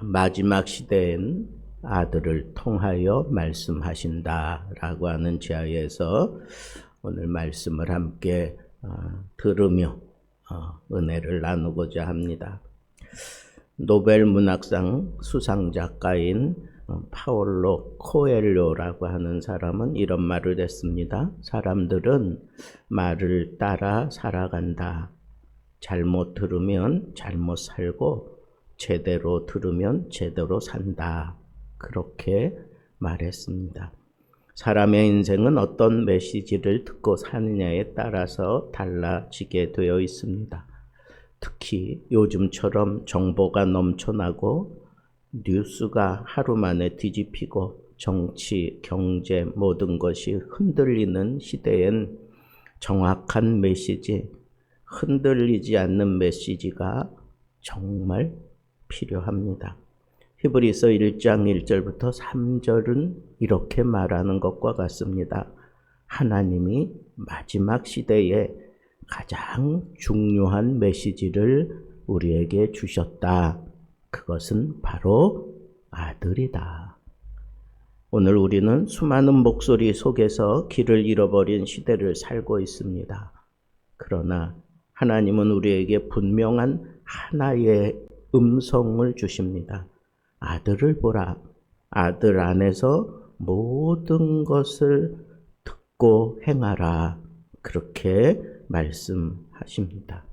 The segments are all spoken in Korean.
마지막 시대엔 아들을 통하여 말씀하신다라고 하는 지하에서 오늘 말씀을 함께 들으며 은혜를 나누고자 합니다. 노벨 문학상 수상 작가인 파올로 코엘료라고 하는 사람은 이런 말을 했습니다. 사람들은 말을 따라 살아간다. 잘못 들으면 잘못 살고 제대로 들으면 제대로 산다. 그렇게 말했습니다. 사람의 인생은 어떤 메시지를 듣고 사느냐에 따라서 달라지게 되어 있습니다. 특히 요즘처럼 정보가 넘쳐나고 뉴스가 하루 만에 뒤집히고 정치, 경제 모든 것이 흔들리는 시대엔 정확한 메시지, 흔들리지 않는 메시지가 정말 필요합니다. 히브리서 1장 1절부터 3절은 이렇게 말하는 것과 같습니다. 하나님이 마지막 시대에 가장 중요한 메시지를 우리에게 주셨다. 그것은 바로 아들이다. 오늘 우리는 수많은 목소리 속에서 길을 잃어버린 시대를 살고 있습니다. 그러나 하나님은 우리에게 분명한 하나의 음성을 주십니다. 아들을 보라. 아들 안에서 모든 것을 듣고 행하라. 그렇게 말씀하십니다.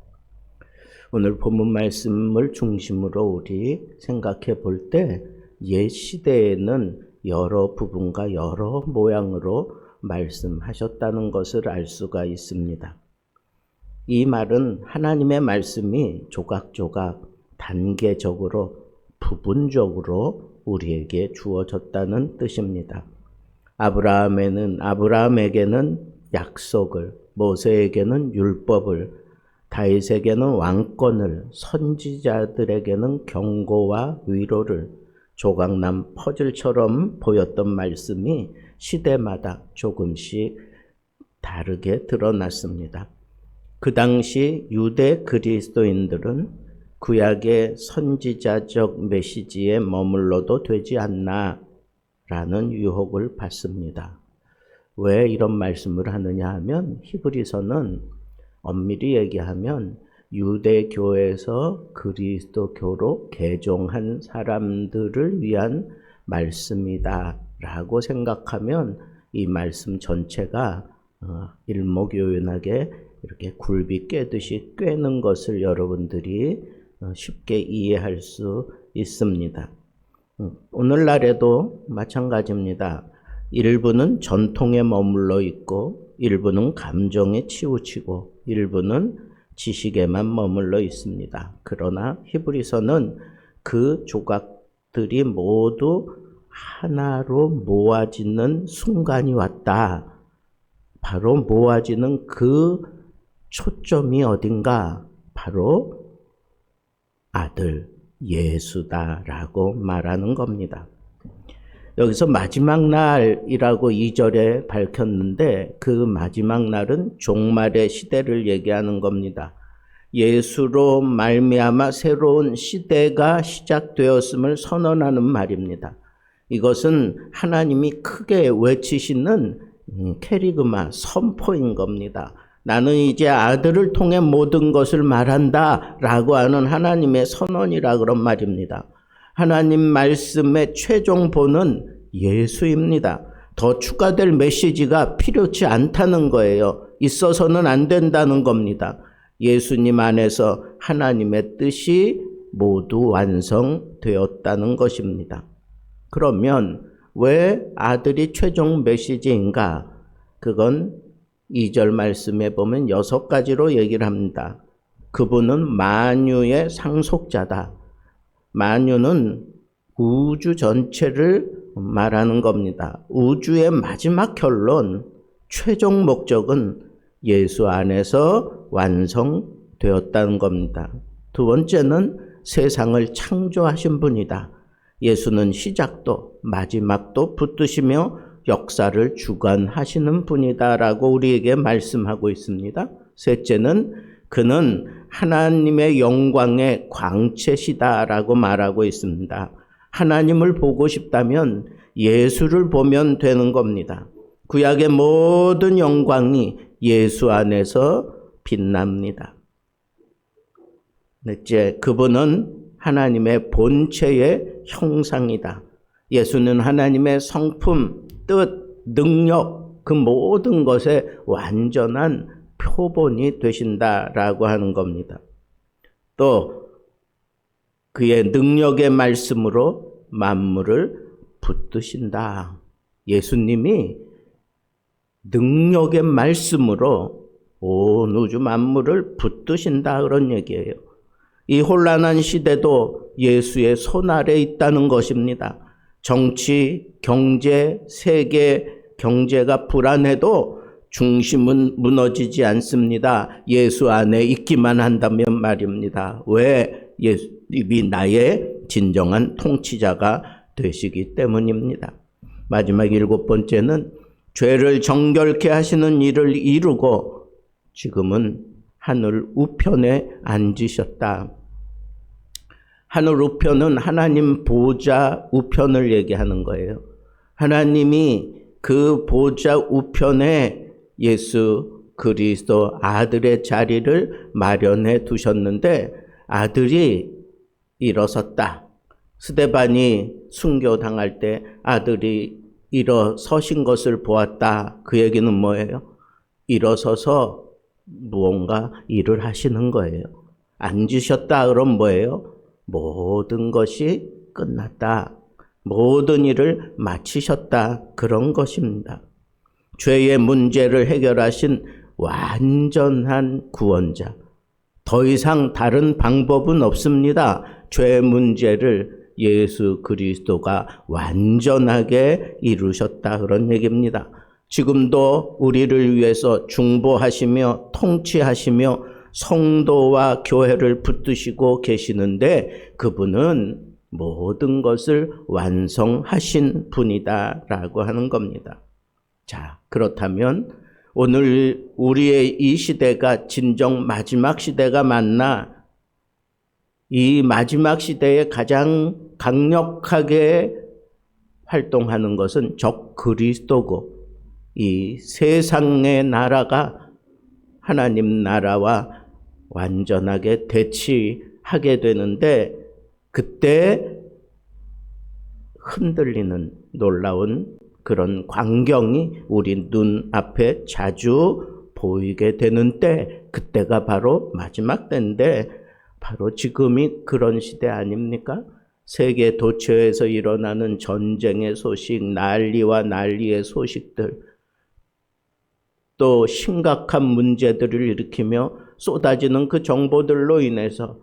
오늘 본문 말씀을 중심으로 우리 생각해 볼 때 옛 시대에는 여러 부분과 여러 모양으로 말씀하셨다는 것을 알 수가 있습니다. 이 말은 하나님의 말씀이 조각조각 단계적으로 부분적으로 우리에게 주어졌다는 뜻입니다. 아브라함에게는 약속을, 모세에게는 율법을, 다윗에게는 왕권을, 선지자들에게는 경고와 위로를 조각난 퍼즐처럼 보였던 말씀이 시대마다 조금씩 다르게 드러났습니다. 그 당시 유대 그리스도인들은 구약의 선지자적 메시지에 머물러도 되지 않나 라는 유혹을 받습니다. 왜 이런 말씀을 하느냐 하면 히브리서는 엄밀히 얘기하면 유대교에서 그리스도교로 개종한 사람들을 위한 말씀이다 라고 생각하면 이 말씀 전체가 일목요연하게 이렇게 굴비 꿰듯이 꿰는 것을 여러분들이 쉽게 이해할 수 있습니다. 오늘날에도 마찬가지입니다. 일부는 전통에 머물러 있고 일부는 감정에 치우치고 일부는 지식에만 머물러 있습니다. 그러나 히브리서는 그 조각들이 모두 하나로 모아지는 순간이 왔다. 바로 모아지는 그 초점이 어딘가? 바로 아들 예수다라고 말하는 겁니다. 여기서 마지막 날이라고 2절에 밝혔는데 그 마지막 날은 종말의 시대를 얘기하는 겁니다. 예수로 말미암아 새로운 시대가 시작되었음을 선언하는 말입니다. 이것은 하나님이 크게 외치시는 캐리그마 선포인 겁니다. 나는 이제 아들을 통해 모든 것을 말한다 라고 하는 하나님의 선언이라 그런 말입니다. 하나님 말씀의 최종본은 예수입니다. 더 추가될 메시지가 필요치 않다는 거예요. 있어서는 안 된다는 겁니다. 예수님 안에서 하나님의 뜻이 모두 완성되었다는 것입니다. 그러면 왜 아들이 최종 메시지인가? 그건 2절 말씀에 보면 6가지로 얘기를 합니다. 그분은 만유의 상속자다. 만유는 우주 전체를 말하는 겁니다. 우주의 마지막 결론, 최종 목적은 예수 안에서 완성되었다는 겁니다. 두 번째는 세상을 창조하신 분이다. 예수는 시작도 마지막도 붙드시며 역사를 주관하시는 분이다라고 우리에게 말씀하고 있습니다. 셋째는 그는 하나님의 영광의 광채시다라고 말하고 있습니다. 하나님을 보고 싶다면 예수를 보면 되는 겁니다. 구약의 모든 영광이 예수 안에서 빛납니다. 넷째, 그분은 하나님의 본체의 형상이다. 예수는 하나님의 성품, 뜻, 능력, 그 모든 것의 완전한 표본이 되신다라고 하는 겁니다. 또 그의 능력의 말씀으로 만물을 붙드신다. 예수님이 능력의 말씀으로 온 우주 만물을 붙드신다 그런 얘기예요. 이 혼란한 시대도 예수의 손 아래 있다는 것입니다. 정치, 경제, 세계 경제가 불안해도 중심은 무너지지 않습니다. 예수 안에 있기만 한다면 말입니다. 왜? 예수님이 나의 진정한 통치자가 되시기 때문입니다. 마지막 7번째는 죄를 정결케 하시는 일을 이루고 지금은 하늘 우편에 앉으셨다. 하늘 우편은 하나님 보좌 우편을 얘기하는 거예요. 하나님이 그 보좌 우편에 예수 그리스도 아들의 자리를 마련해 두셨는데 아들이 일어섰다. 스데반이 순교당할 때 아들이 일어서신 것을 보았다. 그 얘기는 뭐예요? 일어서서 무언가 일을 하시는 거예요. 앉으셨다 그럼 뭐예요? 모든 것이 끝났다. 모든 일을 마치셨다. 그런 것입니다. 죄의 문제를 해결하신 완전한 구원자. 더 이상 다른 방법은 없습니다. 죄의 문제를 예수 그리스도가 완전하게 이루셨다. 그런 얘기입니다. 지금도 우리를 위해서 중보하시며 통치하시며 성도와 교회를 붙드시고 계시는데 그분은 모든 것을 완성하신 분이다라고 하는 겁니다. 자, 그렇다면 오늘 우리의 이 시대가 진정 마지막 시대가 맞나? 이 마지막 시대에 가장 강력하게 활동하는 것은 적 그리스도고 이 세상의 나라가 하나님 나라와 완전하게 대치하게 되는데 그때 흔들리는 놀라운 그런 광경이 우리 눈앞에 자주 보이게 되는 때, 그때가 바로 마지막 때인데 바로 지금이 그런 시대 아닙니까? 세계 도처에서 일어나는 전쟁의 소식, 난리와 난리의 소식들, 또 심각한 문제들을 일으키며 쏟아지는 그 정보들로 인해서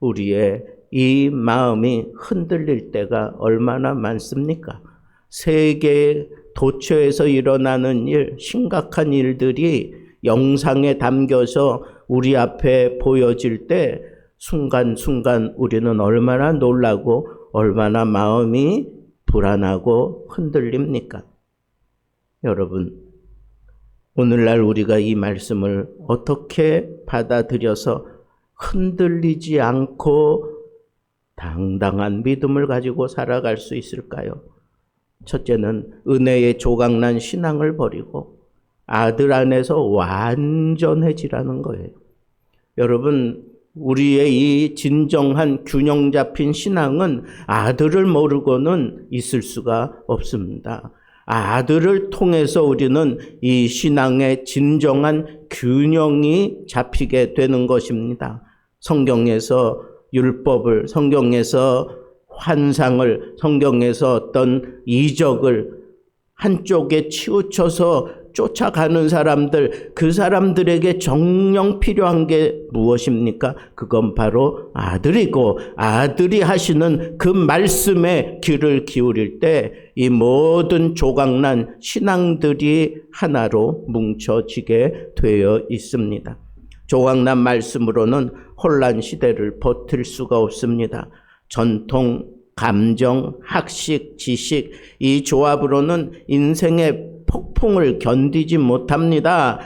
우리의 이 마음이 흔들릴 때가 얼마나 많습니까? 세계 도처에서 일어나는 일, 심각한 일들이 영상에 담겨서 우리 앞에 보여질 때 순간순간 우리는 얼마나 놀라고 얼마나 마음이 불안하고 흔들립니까? 여러분, 오늘날 우리가 이 말씀을 어떻게 받아들여서 흔들리지 않고 당당한 믿음을 가지고 살아갈 수 있을까요? 첫째는 은혜의 조각난 신앙을 버리고 아들 안에서 완전해지라는 거예요. 여러분, 우리의 이 진정한 균형 잡힌 신앙은 아들을 모르고는 있을 수가 없습니다. 아들을 통해서 우리는 이 신앙의 진정한 균형이 잡히게 되는 것입니다. 성경에서 율법을, 성경에서 환상을, 성경에서 어떤 이적을 한쪽에 치우쳐서 쫓아가는 사람들, 그 사람들에게 정녕 필요한 게 무엇입니까? 그건 바로 아들이고 아들이 하시는 그 말씀에 귀를 기울일 때 이 모든 조각난 신앙들이 하나로 뭉쳐지게 되어 있습니다. 조각난 말씀으로는 혼란 시대를 버틸 수가 없습니다. 전통, 감정, 학식, 지식, 이 조합으로는 인생의 폭풍을 견디지 못합니다.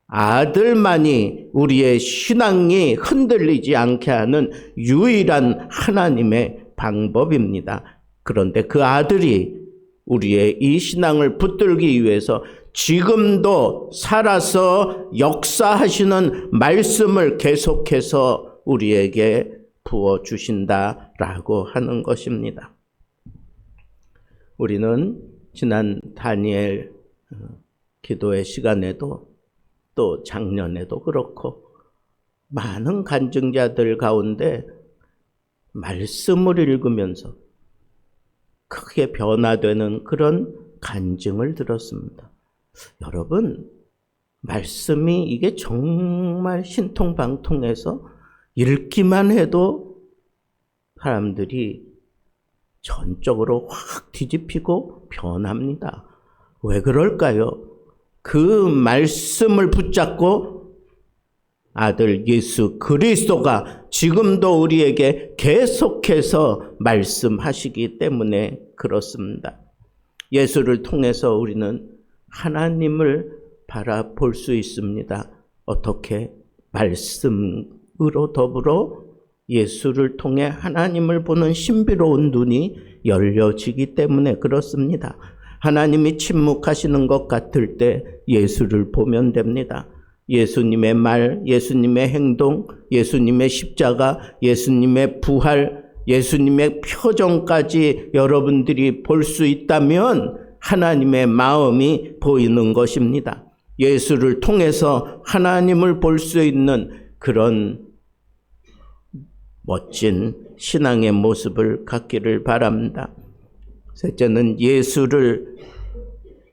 아들만이 우리의 신앙이 흔들리지 않게 하는 유일한 하나님의 방법입니다. 그런데 그 아들이 우리의 이 신앙을 붙들기 위해서 지금도 살아서 역사하시는 말씀을 계속해서 우리에게 부어주신다라고 하는 것입니다. 우리는 지난 다니엘 기도의 시간에도 또 작년에도 그렇고 많은 간증자들 가운데 말씀을 읽으면서 크게 변화되는 그런 간증을 들었습니다. 여러분, 말씀이 이게 정말 신통방통해서 읽기만 해도 사람들이 전적으로 확 뒤집히고 변합니다. 왜 그럴까요? 그 말씀을 붙잡고 아들 예수 그리스도가 지금도 우리에게 계속해서 말씀하시기 때문에 그렇습니다. 예수를 통해서 우리는 하나님을 바라볼 수 있습니다. 어떻게? 말씀으로 더불어 예수를 통해 하나님을 보는 신비로운 눈이 열려지기 때문에 그렇습니다. 하나님이 침묵하시는 것 같을 때 예수를 보면 됩니다. 예수님의 말, 예수님의 행동, 예수님의 십자가, 예수님의 부활, 예수님의 표정까지 여러분들이 볼 수 있다면 하나님의 마음이 보이는 것입니다. 예수를 통해서 하나님을 볼 수 있는 그런 멋진 신앙의 모습을 갖기를 바랍니다. 셋째는 예수를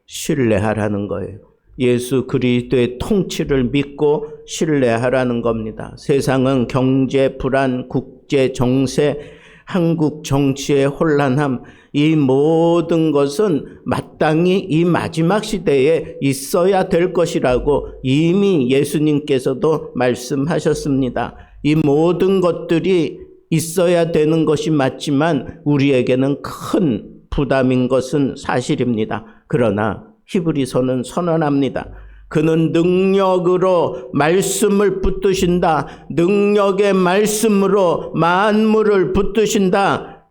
신뢰하라는 거예요. 예수 그리스도의 통치를 믿고 신뢰하라는 겁니다. 세상은 경제 불안, 국제 정세, 한국 정치의 혼란함, 이 모든 것은 마땅히 이 마지막 시대에 있어야 될 것이라고 이미 예수님께서도 말씀하셨습니다. 이 모든 것들이 있어야 되는 것이 맞지만 우리에게는 큰 부담인 것은 사실입니다. 그러나 히브리서는 선언합니다. 그는 능력으로 말씀을 붙드신다. 능력의 말씀으로 만물을 붙드신다.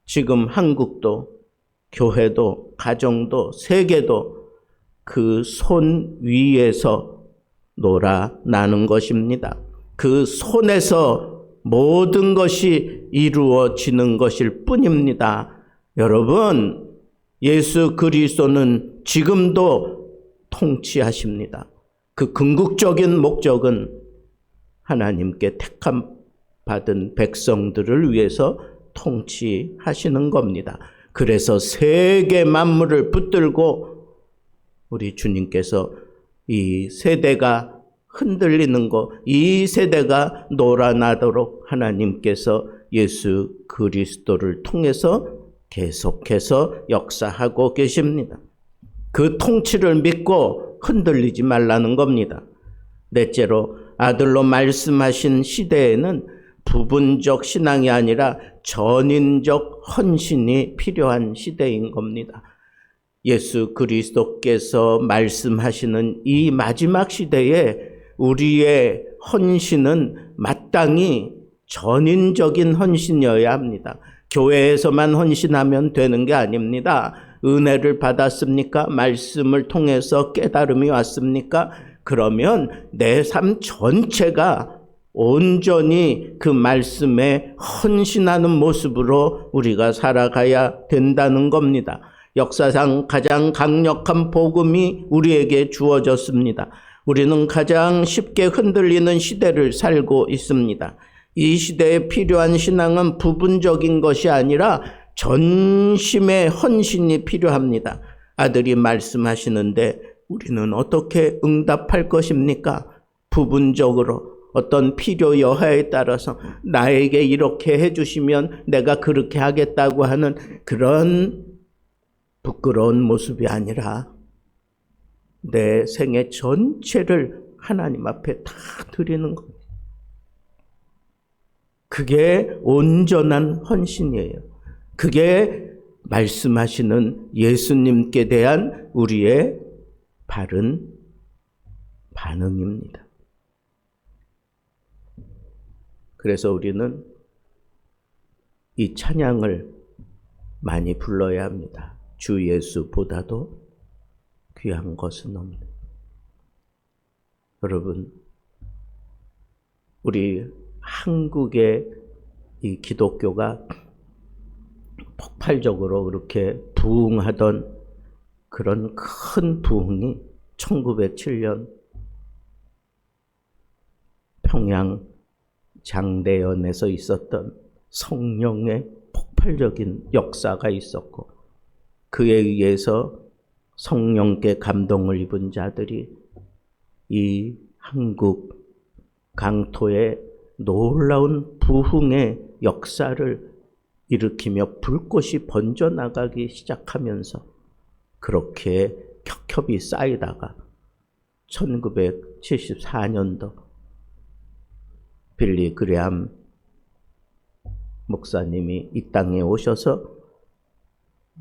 지금 한국도, 교회도, 가정도, 세계도 그 손 위에서 놀아나는 것입니다. 그 손에서 모든 것이 이루어지는 것일 뿐입니다. 여러분, 예수 그리스도는 지금도 통치하십니다. 그 궁극적인 목적은 하나님께 택함 받은 백성들을 위해서 통치하시는 겁니다. 그래서 세계 만물을 붙들고 우리 주님께서 이 세대가 흔들리는 것, 이 세대가 놀아나도록 하나님께서 예수 그리스도를 통해서 계속해서 역사하고 계십니다. 그 통치를 믿고 흔들리지 말라는 겁니다. 넷째로 아들로 말씀하신 시대에는 부분적 신앙이 아니라 전인적 헌신이 필요한 시대인 겁니다. 예수 그리스도께서 말씀하시는 이 마지막 시대에 우리의 헌신은 마땅히 전인적인 헌신이어야 합니다. 교회에서만 헌신하면 되는 게 아닙니다. 은혜를 받았습니까? 말씀을 통해서 깨달음이 왔습니까? 그러면 내 삶 전체가 온전히 그 말씀에 헌신하는 모습으로 우리가 살아가야 된다는 겁니다. 역사상 가장 강력한 복음이 우리에게 주어졌습니다. 우리는 가장 쉽게 흔들리는 시대를 살고 있습니다. 이 시대에 필요한 신앙은 부분적인 것이 아니라 전심의 헌신이 필요합니다. 아들이 말씀하시는데 우리는 어떻게 응답할 것입니까? 부분적으로 어떤 필요 여하에 따라서 나에게 이렇게 해주시면 내가 그렇게 하겠다고 하는 그런 부끄러운 모습이 아니라 내 생애 전체를 하나님 앞에 다 드리는 겁니다. 그게 온전한 헌신이에요. 그게 말씀하시는 예수님께 대한 우리의 바른 반응입니다. 그래서 우리는 이 찬양을 많이 불러야 합니다. 주 예수보다도 귀한 것은 없는. 여러분, 우리 한국의 이 기독교가 폭발적으로 그렇게 부흥하던 그런 큰 부흥이 1907년 평양 장대연에서 있었던 성령의 폭발적인 역사가 있었고, 그에 의해서 성령께 감동을 입은 자들이 이 한국 강토에 놀라운 부흥의 역사를 일으키며 불꽃이 번져나가기 시작하면서 그렇게 겹겹이 쌓이다가 1974년도 빌리 그레함 목사님이 이 땅에 오셔서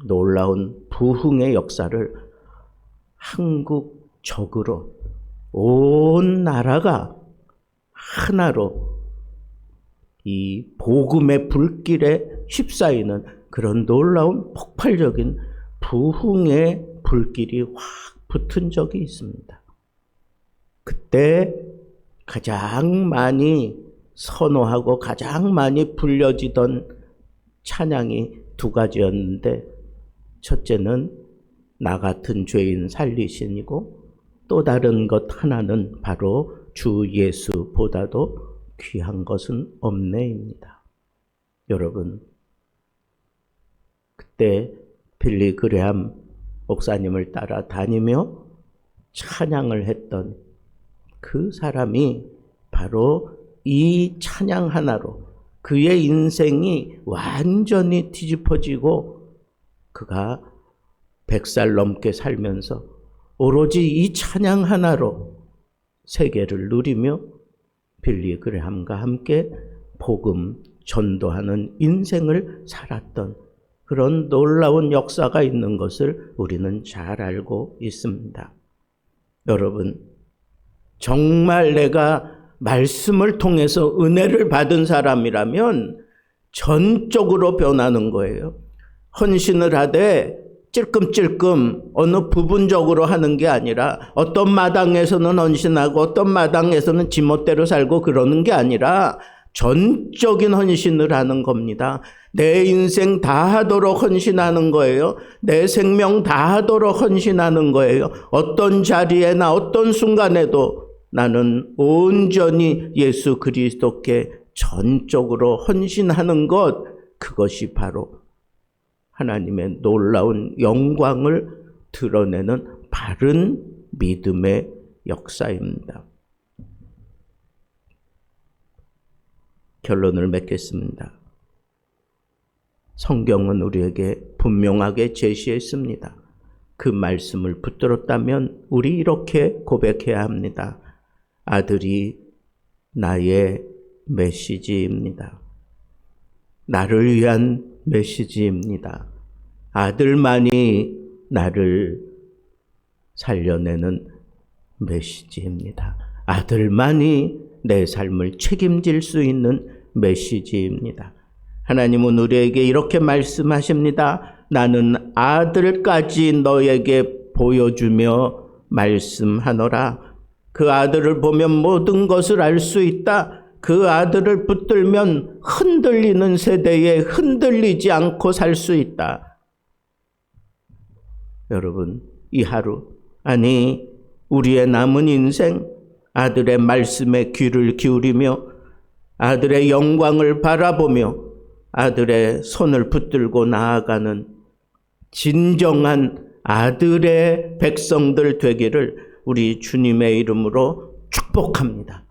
놀라운 부흥의 역사를 한국적으로 온 나라가 하나로 이 복음의 불길에 휩싸이는 그런 놀라운 폭발적인 부흥의 불길이 확 붙은 적이 있습니다. 그때 가장 많이 선호하고 가장 많이 불려지던 찬양이 두 가지였는데, 첫째는 나 같은 죄인 살리신이고, 또 다른 것 하나는 바로 주 예수보다도 귀한 것은 없네입니다. 여러분, 그때 빌리 그레함 목사님을 따라다니며 찬양을 했던 그 사람이 바로 이 찬양 하나로 그의 인생이 완전히 뒤집어지고 그가 100살 넘게 살면서 오로지 이 찬양 하나로 세계를 누리며 빌리 그레함과 함께 복음 전도하는 인생을 살았던 그런 놀라운 역사가 있는 것을 우리는 잘 알고 있습니다. 여러분, 정말 내가 말씀을 통해서 은혜를 받은 사람이라면 전적으로 변하는 거예요. 헌신을 하되 찔끔찔끔 어느 부분적으로 하는 게 아니라, 어떤 마당에서는 헌신하고 어떤 마당에서는 지멋대로 살고 그러는 게 아니라 전적인 헌신을 하는 겁니다. 내 인생 다 하도록 헌신하는 거예요. 내 생명 다 하도록 헌신하는 거예요. 어떤 자리에나 어떤 순간에도 나는 온전히 예수 그리스도께 전적으로 헌신하는 것, 그것이 바로 하나님의 놀라운 영광을 드러내는 바른 믿음의 역사입니다. 결론을 맺겠습니다. 성경은 우리에게 분명하게 제시했습니다. 그 말씀을 붙들었다면 우리 이렇게 고백해야 합니다. 아들이 나의 메시지입니다. 나를 위한 메시지입니다. 아들만이 나를 살려내는 메시지입니다. 아들만이 내 삶을 책임질 수 있는 메시지입니다. 하나님은 우리에게 이렇게 말씀하십니다. 나는 아들까지 너에게 보여주며 말씀하노라. 그 아들을 보면 모든 것을 알 수 있다. 그 아들을 붙들면 흔들리는 세대에 흔들리지 않고 살 수 있다. 여러분, 이 하루, 아니 우리의 남은 인생, 아들의 말씀에 귀를 기울이며 아들의 영광을 바라보며 아들의 손을 붙들고 나아가는 진정한 아들의 백성들 되기를 우리 주님의 이름으로 축복합니다.